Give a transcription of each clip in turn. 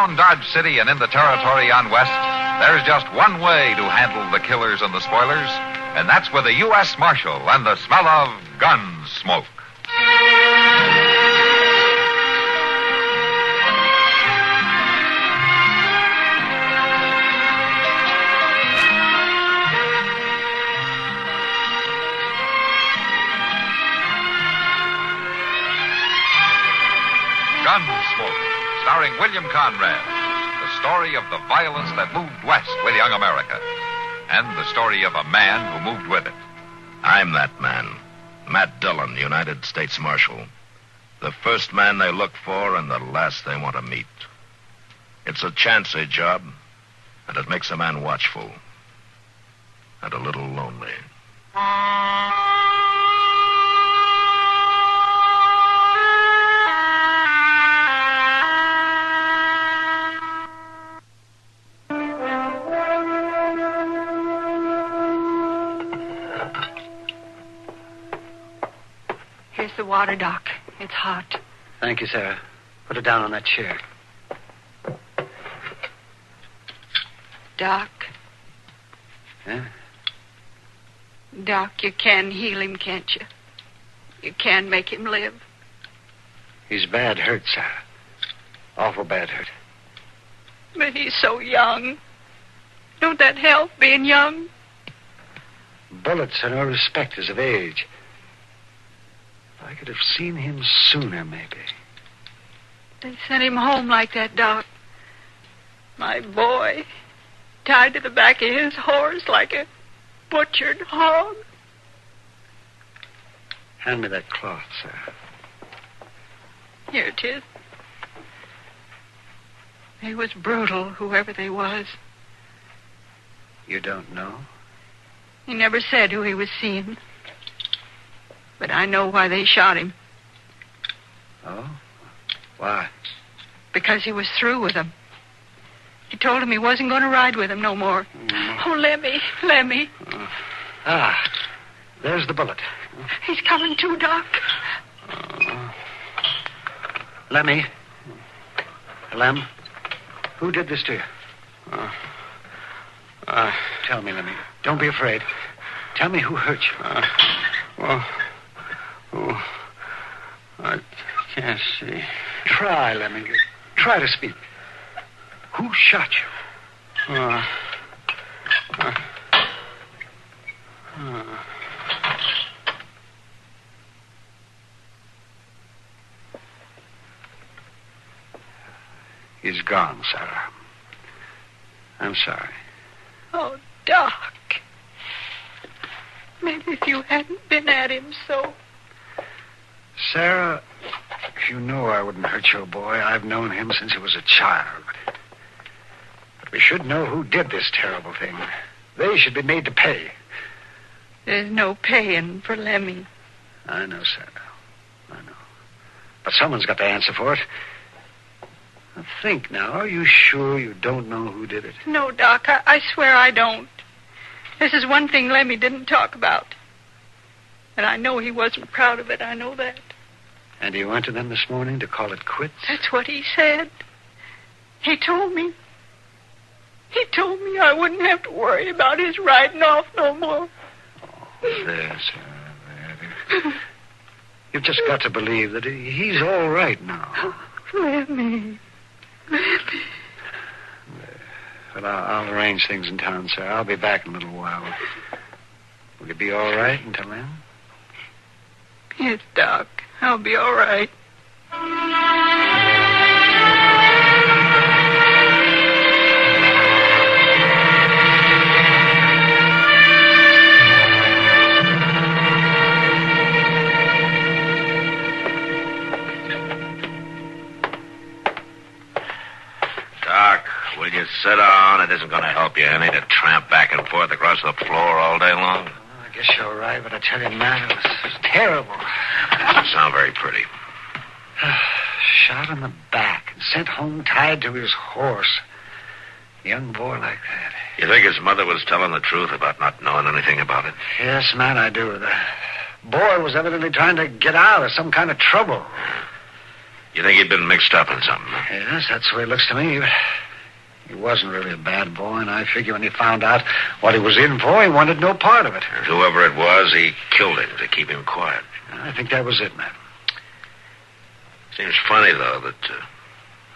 Around Dodge City and in the territory on West, there's just one way to handle the killers and the spoilers, and that's with a U.S. Marshal and the smell of Gunsmoke. Gunsmoke, starring William Conrad. The story of the violence that moved west with young America. And the story of a man who moved with it. I'm that man. Matt Dillon, United States Marshal. The first man they look for and the last they want to meet. It's a chancy job, and it makes a man watchful. And a little lonely. Here's the water, Doc. It's hot. Thank you, Sarah. Put it down on that chair. Doc. Yeah? Doc, you can heal him, can't you? You can make him live. He's bad hurt, Sarah. Awful bad hurt. But he's so young. Don't that help, being young? Bullets are no respecters of age. I could have seen him sooner, maybe. They sent him home like that, Doc. My boy, tied to the back of his horse like a butchered hog. Hand me that cloth, Sarah. Here it is. They was brutal, whoever they was. You don't know? He never said who he was seeing. But I know why they shot him. Oh? Why? Because he was through with them. He told him he wasn't going to ride with him no more. Oh, Lemmy. There's the bullet. He's coming too, Doc. Lemmy. Lem, who did this to you? Tell me, Lemmy. Don't be afraid. Tell me who hurt you. I can't see. Try, Lemmy. Try to speak. Who shot you? He's gone, Sarah. I'm sorry. Oh, Doc. Maybe if you hadn't been at him so. Sarah, you know I wouldn't hurt your boy. I've known him since he was a child. But we should know who did this terrible thing. They should be made to pay. There's no paying for Lemmy. I know, Sarah. I know. But someone's got to answer for it. Now, think now. Are you sure you don't know who did it? No, Doc. I swear I don't. This is one thing Lemmy didn't talk about. And I know he wasn't proud of it. I know that. And he went to them this morning to call it quits? That's what he said. He told me. He told me I wouldn't have to worry about his riding off no more. Oh, there, Sarah. There. You've just got to believe that he's all right now. Lemmy. But I'll arrange things in town, sir. I'll be back in a little while. Will you be all right until then? Yes, Doc. I'll be all right. Doc, will you sit down? It isn't going to help you any to tramp back and forth across the floor all day long. I guess you're right, but I tell you, Matt, it was terrible. Doesn't sound very pretty. Shot in the back and sent home tied to his horse. A young boy like that. You think his mother was telling the truth about not knowing anything about it? Yes, man, I do. The boy was evidently trying to get out of some kind of trouble. You think he'd been mixed up in something? Yes, that's the way it looks to me. He wasn't really a bad boy, and I figure when he found out what he was in for, he wanted no part of it. And whoever it was, he killed him to keep him quiet. I think that was it, Matt. Seems funny, though, that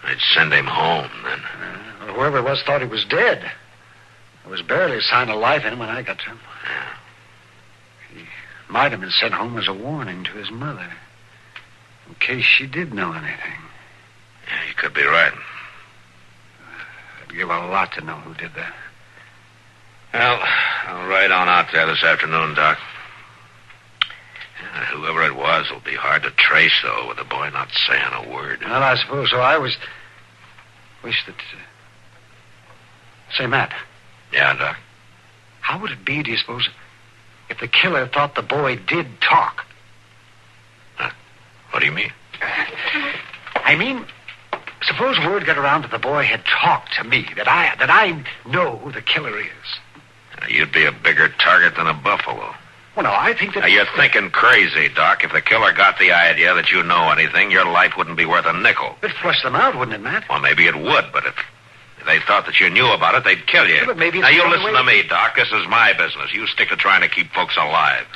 they'd send him home then. Well, whoever it was thought he was dead. There was barely a sign of life in him when I got to him. Yeah. He might have been sent home as a warning to his mother, in case she did know anything. Yeah, you could be right. I'd give a lot to know who did that. Well, I'll ride on out there this afternoon, Doc. Whoever it was will be hard to trace, though, with the boy not saying a word. Well, I suppose so. I wish that... Say, Matt. Yeah, Doc? How would it be, do you suppose, if the killer thought the boy did talk? Huh? What do you mean? I mean, suppose word got around that the boy had talked to me, that I know who the killer is. You'd be a bigger target than a buffalo. Well, no, I think that... Now, you're thinking crazy, Doc. If the killer got the idea that you know anything, your life wouldn't be worth a nickel. It'd flush them out, wouldn't it, Matt? Well, maybe it would, but if they thought that you knew about it, they'd kill you. Yeah, but maybe it's now, you the listen way... to me, Doc. This is my business. You stick to trying to keep folks alive.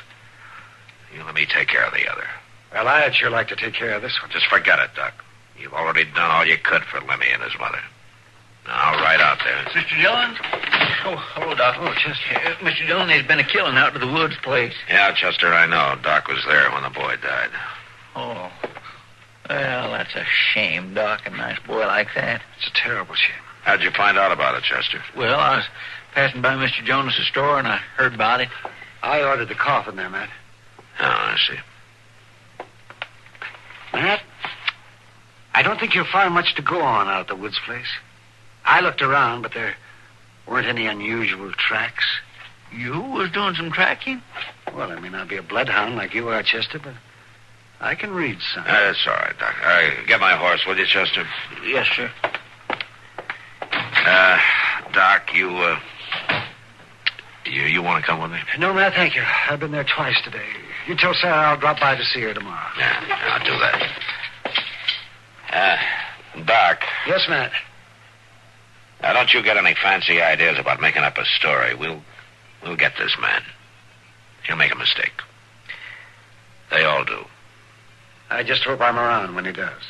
You let me take care of the other. Well, I'd sure like to take care of this one. Just forget it, Doc. You've already done all you could for Lemmy and his mother. Now, I'll ride out there. Mr. Dillon? Oh, hello, Doc. Oh, Chester. Mr. Dillon, there's been a killing out to the woods place. Yeah, Chester, I know. Doc was there when the boy died. Oh. Well, that's a shame, Doc. A nice boy like that. It's a terrible shame. How'd you find out about it, Chester? Well, I was passing by Mr. Jonas' store, and I heard about it. I ordered the coffin there, Matt. Oh, I see. Matt, I don't think you'll find much to go on out at the woods place. I looked around, but there weren't any unusual tracks. You was doing some tracking? Well, I may not be a bloodhound like you are, Chester, but I can read some. That's all right, Doc. Get my horse, will you, Chester? Yes, sir. Doc, you want to come with me? No, Matt, thank you. I've been there twice today. You tell Sarah I'll drop by to see her tomorrow. Yeah, I'll do that. Doc. Yes, Matt. Now, don't you get any fancy ideas about making up a story. We'll get this man. He'll make a mistake. They all do. I just hope I'm around when he does.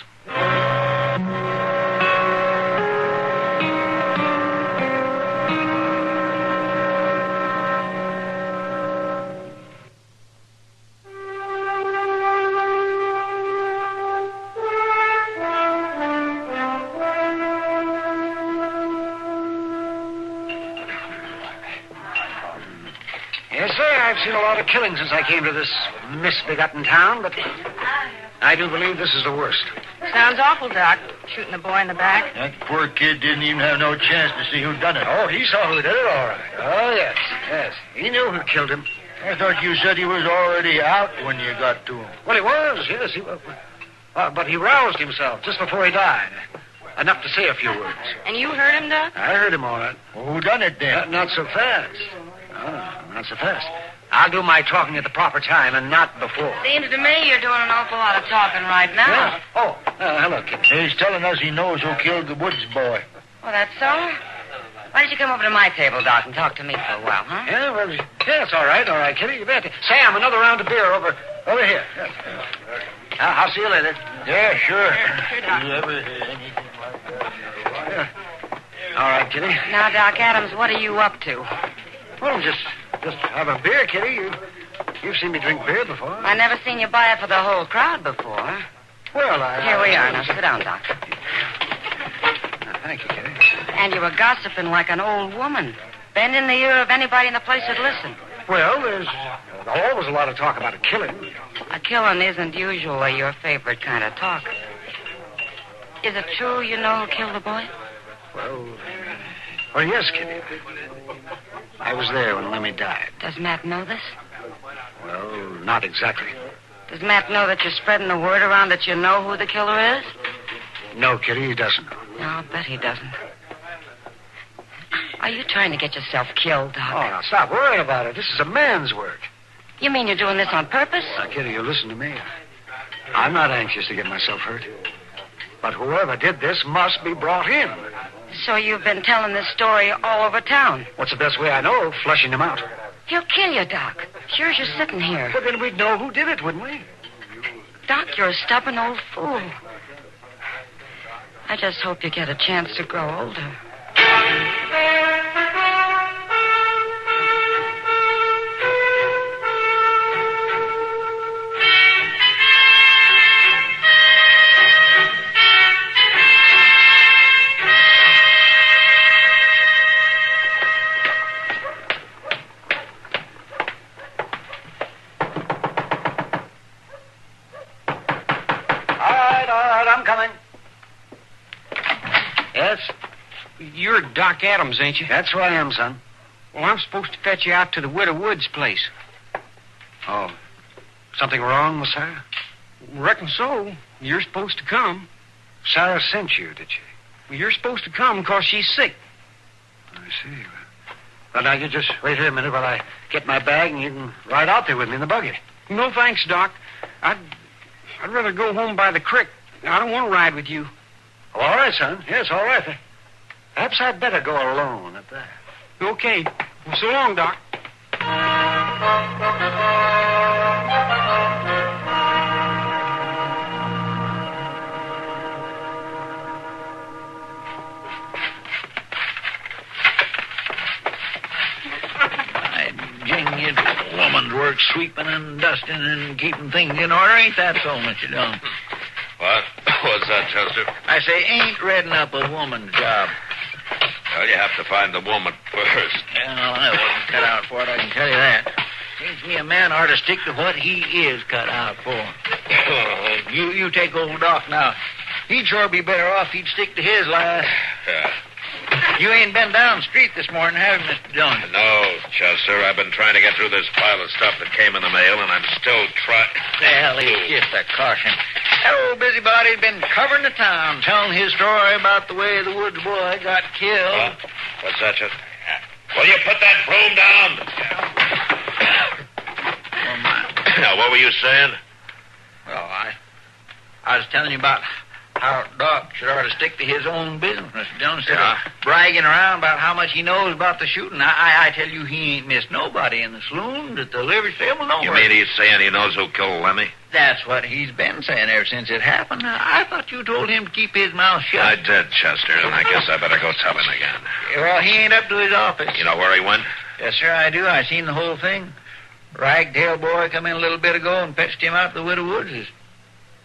Yes, sir, I've seen a lot of killing since I came to this misbegotten town, but I do believe this is the worst. Sounds awful, Doc. Shooting the boy in the back. That poor kid didn't even have no chance to see who done it. Oh, he saw who did it, all right. Oh, yes, yes. He knew who killed him. I thought you said he was already out when you got to him. Well, he was, yes, he was. But he roused himself just before he died. Enough to say a few words. And you heard him, Doc? I heard him all right. Well, who done it then? Not so fast. No, not so fast. I'll do my talking at the proper time and not before. Seems to me you're doing an awful lot of talking right now. Yeah. Oh, hello, kid. He's telling us he knows who killed the woods boy. Oh, that's so? Why don't you come over to my table, Doc, and talk to me for a while, huh? Yeah, well, yeah, it's all right, Kitty. You bet. Sam, another round of beer over here. Yes. I'll see you later. Yeah, sure. Sure, Doc. You ever heard anything like that? Yeah. All right, Kitty. Now, Doc Adams, what are you up to? Well, just have a beer, Kitty. You've seen me drink beer before. I never seen you buy it for the whole crowd before. Well, Here we are. Now, sit down, Doc. Thank you, Kitty. And you were gossiping like an old woman. Bending the ear of anybody in the place that listened. Well, there's always a lot of talk about a killing. A killing isn't usually your favorite kind of talk. Is it true you know who killed the boy? Well, yes, Kitty. I was there when Lemmy died. Does Matt know this? Well, not exactly. Does Matt know that you're spreading the word around that you know who the killer is? No, Kitty, he doesn't know. No, I'll bet he doesn't. Are you trying to get yourself killed, Doc? Oh, now stop worrying about it. This is a man's work. You mean you're doing this on purpose? Now, Kitty, you listen to me. I'm not anxious to get myself hurt. But whoever did this must be brought in. So you've been telling this story all over town? What's the best way I know of flushing him out? He'll kill you, Doc. Here's you sitting here. Well, then we'd know who did it, wouldn't we? Doc, you're a stubborn old fool. I just hope you get a chance to grow older. All right, I'm coming. Yes? You're Doc Adams, ain't you? That's who I am, son. Well, I'm supposed to fetch you out to the Widow Woods place. Oh, something wrong with Sarah? Reckon so. You're supposed to come. Sarah sent you, did she? Well, you're supposed to come because she's sick. I see. Well, now, you just wait here a minute while I get my bag, and you can ride out there with me in the buggy. No thanks, Doc. I'd rather go home by the creek. I don't want to ride with you. Oh, all right, son. Yes, all right. Perhaps I'd better go alone at that. Okay. Well, so long, Doc. Jing, it's woman's work sweeping and dusting and keeping things in order. Ain't that so, Mr. Dillon? What? What's that, Chester? I say, ain't redding up a woman's job. Well, you have to find the woman first. Well, I wasn't cut out for it, I can tell you that. Seems to me a man ought to stick to what he is cut out for. You take old Doc now. He'd sure be better off he'd stick to his life. Yeah. You ain't been down the street this morning, have you, Mr. Dillon? No, Chester. I've been trying to get through this pile of stuff that came in the mail, and I'm still trying. Well, it's just a caution. That old busybody's been covering the town, telling his story about the way the woods boy got killed. What's that, Chester? Will you put that broom down? Oh, my. Now, what were you saying? Well, I was telling you about how Doc should ought to stick to his own business, Mr. Dillon, instead of bragging around about how much he knows about the shooting. I tell you, he ain't missed nobody in the saloon, at the livery stable, nowhere. You mean he's saying he knows who killed Lemmy? That's what he's been saying ever since it happened. I thought you told him to keep his mouth shut. I did, Chester, and I guess I better go tell him again. Well, he ain't up to his office. You know where he went? Yes, sir, I do. I seen the whole thing. Ragtail boy come in a little bit ago and fetched him out to the Widow Woods.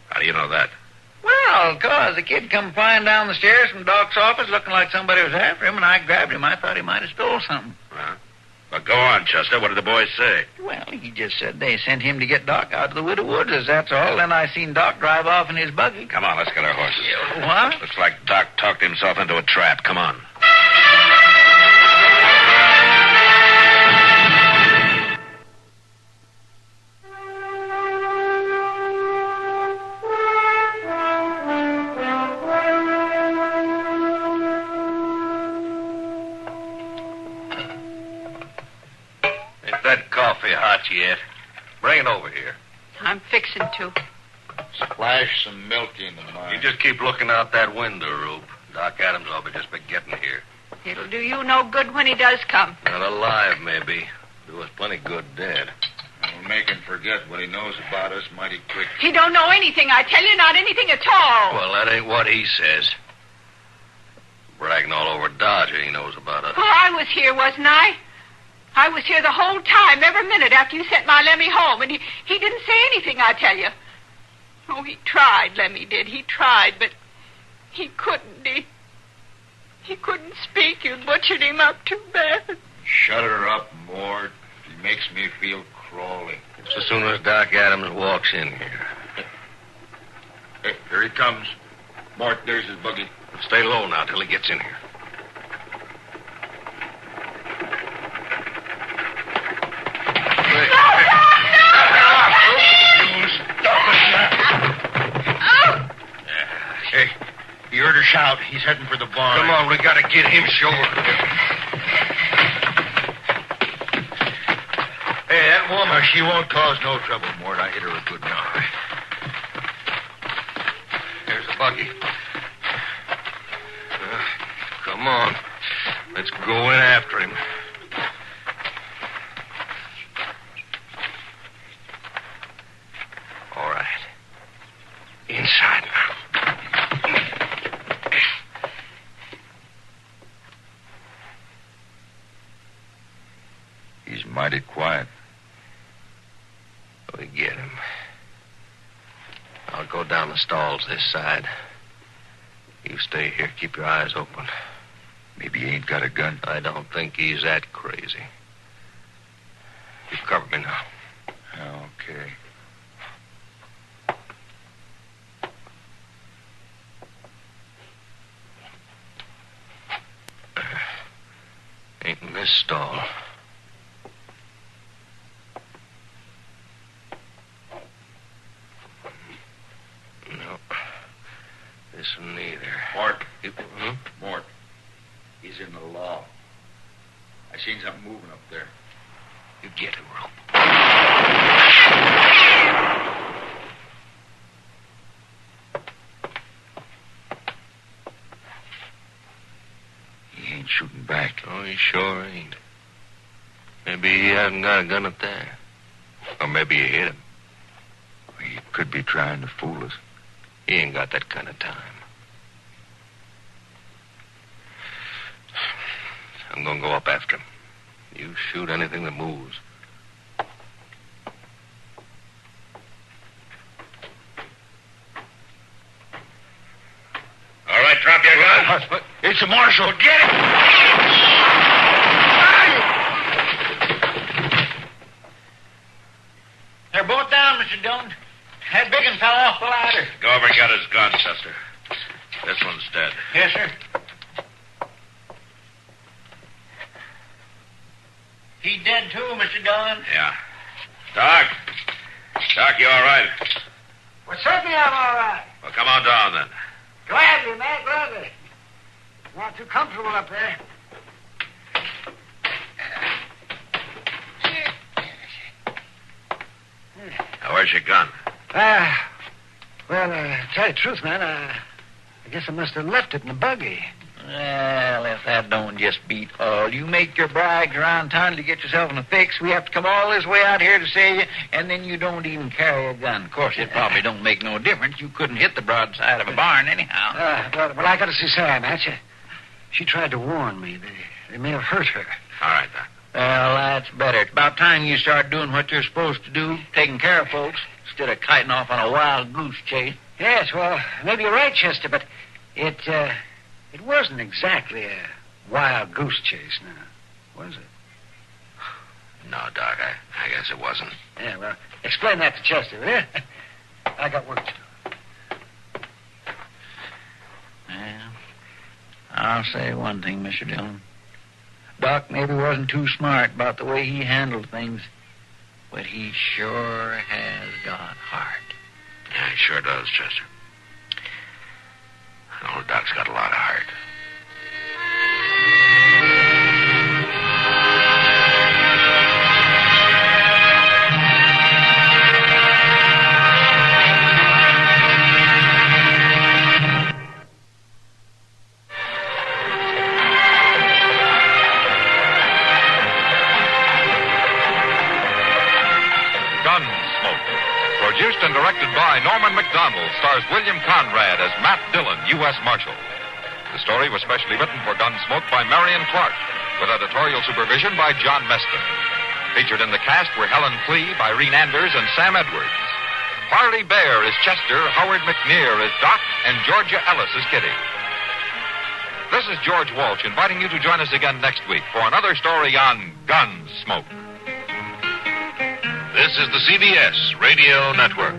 How do you know that? Well, 'cause the kid come flying down the stairs from Doc's office looking like somebody was after him, and I grabbed him. I thought he might have stole something. Well, go on, Chester. What did the boys say? Well, he just said they sent him to get Doc out to the Widow Woods, that's all. Then I seen Doc drive off in his buggy. Come on, let's get our horses. What? Looks like Doc talked himself into a trap. Come on. Hot yet? Bring it over here. I'm fixing to. Splash some milk into mine. You just keep looking out that window, Rube. Doc Adams will be just be getting here. It'll do you no good when he does come. Not alive, maybe. Do us plenty good dead. We'll make him forget what he knows about us mighty quick. He don't know anything, I tell you, not anything at all. Well, that ain't what he says. Bragging all over Dodger he knows about us. Oh, I was here, wasn't I? I was here the whole time, every minute after you sent my Lemmy home, and he didn't say anything, I tell you. Oh, he tried, Lemmy did. He tried, but he couldn't. He couldn't speak. You butchered him up too bad. Shut her up, Mort. He makes me feel crawly. Just as soon as Doc Adams walks in here. Hey, here he comes. Mort, there's his buggy. Stay low now till he gets in here. Hey, you heard her shout. He's heading for the barn. Come on, we gotta get him sure. Hey, that woman, she won't cause no trouble, Mort. I hit her a good knock. Here's the buggy. Let's go in after him. All right. Inside now. He's mighty quiet. We get him. I'll go down the stalls this side. You stay here. Keep your eyes open. Maybe he ain't got a gun. I don't think he's that crazy. You cover me now. Okay. Ain't in this stall. No. This one neither. Mort. Hmm? Mort. He's in the law. I seen something moving up there. You get him, Rope. He ain't shooting back. Oh, he sure ain't. Maybe he hasn't got a gun up there. Or maybe you hit him. He could be trying to fool us. He ain't got that kind of time. I'm gonna go up after him. You shoot anything that moves. All right, drop your gun. It's a marshal. Get him! They're both down, Mr. Dillon. That big one fell off the ladder. Go over and get his gun, Chester. This one's dead. Yes, sir. He's dead too, Mr. Dillon. Yeah. Doc? Doc, you all right? Well, certainly I'm all right. Well, come on down then. Gladly, man, gladly. Not too comfortable up there. Now, where's your gun? Tell you the truth, man, I guess I must have left it in the buggy. Well, if that don't just beat all. You make your brags around town to get yourself in a fix. We have to come all this way out here to save you, and then you don't even carry a gun. Of course, it probably don't make no difference. You couldn't hit the broadside of a barn anyhow. Well, I got to see Sarah, man. She tried to warn me. They may have hurt her. All right, Doc. Well, that's better. It's about time you start doing what you're supposed to do, taking care of folks, instead of kiting off on a wild goose chase. Yes, well, maybe you're right, Chester, but it wasn't exactly a wild goose chase, now, was it? No, Doc, I guess it wasn't. Yeah, well, explain that to Chester, will you? I got work to do. Well, I'll say one thing, Mr. Dillon. Doc maybe wasn't too smart about the way he handled things, but he sure has got heart. Yeah, he sure does, Chester. Old Doc's got a lot of heart. Gunsmoke. Produced and directed by Norman McDonald, stars William Conrad as Matt Dillon, U.S. Marshal. The story was specially written for Gunsmoke by Marion Clark, with editorial supervision by John Meston. Featured in the cast were Helen Flee, Irene Anders, and Sam Edwards. Harley Bear is Chester, Howard McNear is Doc, and Georgia Ellis is Kitty. This is George Walsh inviting you to join us again next week for another story on Gunsmoke. This is the CBS Radio Network.